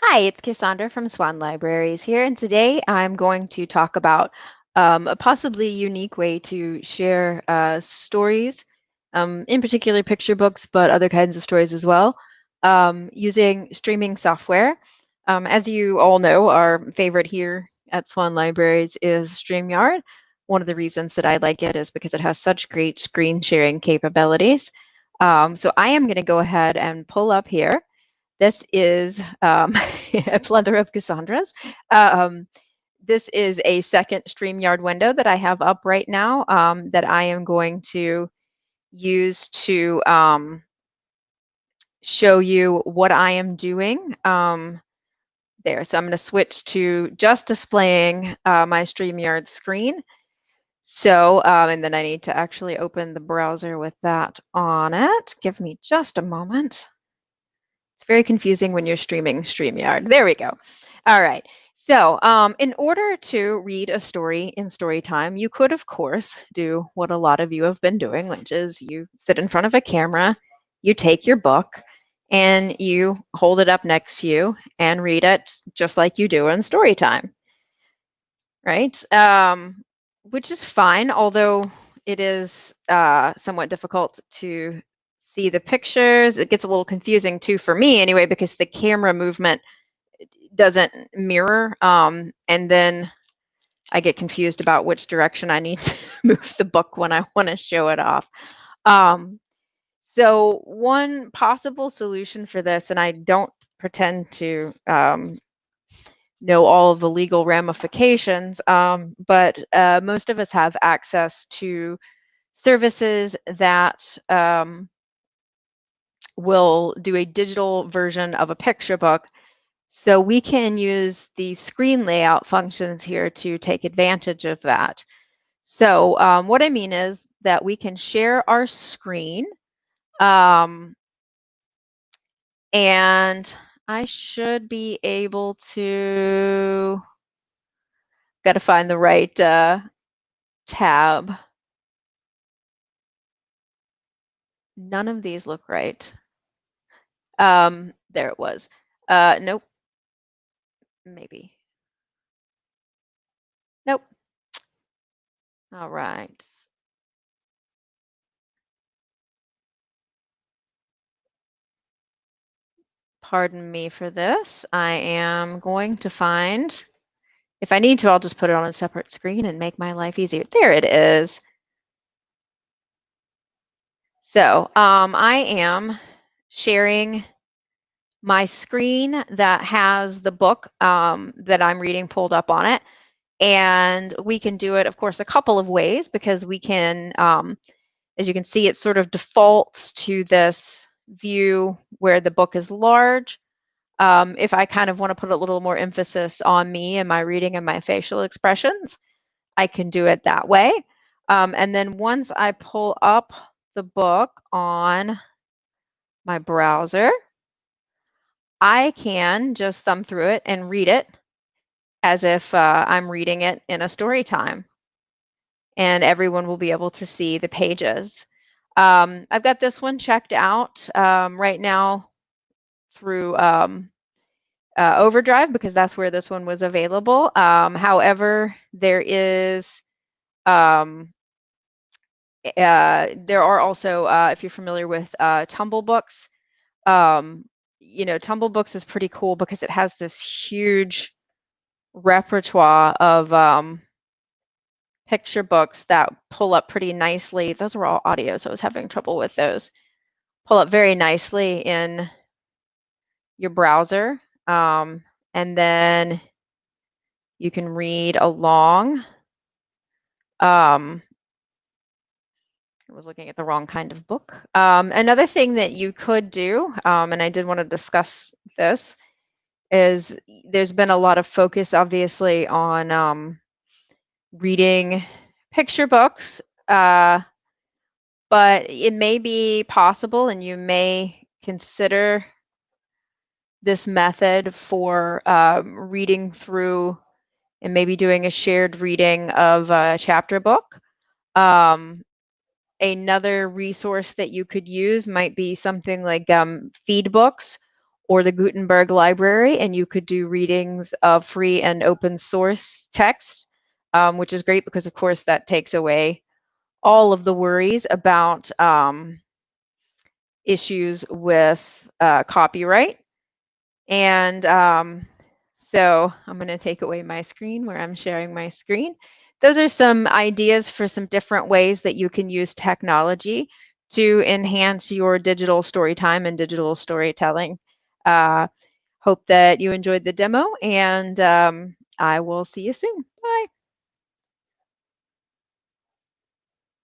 Hi, it's Cassandra from Swan Libraries here, and today I'm going to talk about a possibly unique way to share stories, in particular picture books, but other kinds of stories as well, using streaming software. As you all know, our favorite here at Swan Libraries is StreamYard. One of the reasons that I like it is because it has such great screen sharing capabilities. So I am going to go ahead and pull up here. This is a plethora of Cassandras. Um, this is a second StreamYard window that I have up right now that I am going to use to show you what I am doing there. So I'm going to switch to just displaying my StreamYard screen. So, and then I need to actually open the browser with that on it. Give me just a moment. It's very confusing when you're streaming StreamYard. There we go. All right. So in order to read a story in Storytime, you could, of course, do what a lot of you have been doing, which is you sit in front of a camera, you take your book, and you hold it up next to you and read it just like you do in Storytime, right? Which is fine, although it is somewhat difficult to see the pictures. It gets a little confusing too for me anyway, because the camera movement doesn't mirror. And then I get confused about which direction I need to move the book when I want to show it off. So one possible solution for this, and I don't pretend to know all of the legal ramifications, but most of us have access to services that will do a digital version of a picture book. So we can use the screen layout functions here to take advantage of that. So what I mean is that we can share our screen, and I should be able to, got to find the right tab. None of these look right. There it was. Nope. Maybe. Nope. All right. Pardon me for this. I am going to find, if I need to, I'll just put it on a separate screen and make my life easier. There it is. So I am sharing my screen that has the book that I'm reading pulled up on it. And we can do it, of course, a couple of ways, because we can, as you can see, it sort of defaults to this view where the book is large. If I kind of want to put a little more emphasis on me and my reading and my facial expressions, I can do it that way. And then once I pull up the book on my browser, I can just thumb through it and read it as if I'm reading it in a story time, and everyone will be able to see the pages. I've got this one checked out right now through Overdrive, because that's where this one was available. However, there is there are also, if you're familiar with Tumble Books, Tumble Books is pretty cool because it has this huge repertoire of picture books that pull up pretty nicely. Those were all audio, so I was having trouble with those. Pull up very nicely in your browser, and then you can read along. I was looking at the wrong kind of book. Another thing that you could do, and I did want to discuss this, is there's been a lot of focus, obviously, on reading picture books, but it may be possible, and you may consider this method for reading through and maybe doing a shared reading of a chapter book. Another resource that you could use might be something like feed books, or the Gutenberg library, and you could do readings of free and open source text, which is great because, of course, that takes away all of the worries about issues with copyright. And so I'm going to take away my screen where I'm sharing my screen. Those are some ideas for some different ways that you can use technology to enhance your digital story time and digital storytelling. Hope that you enjoyed the demo, and I will see you soon. Bye.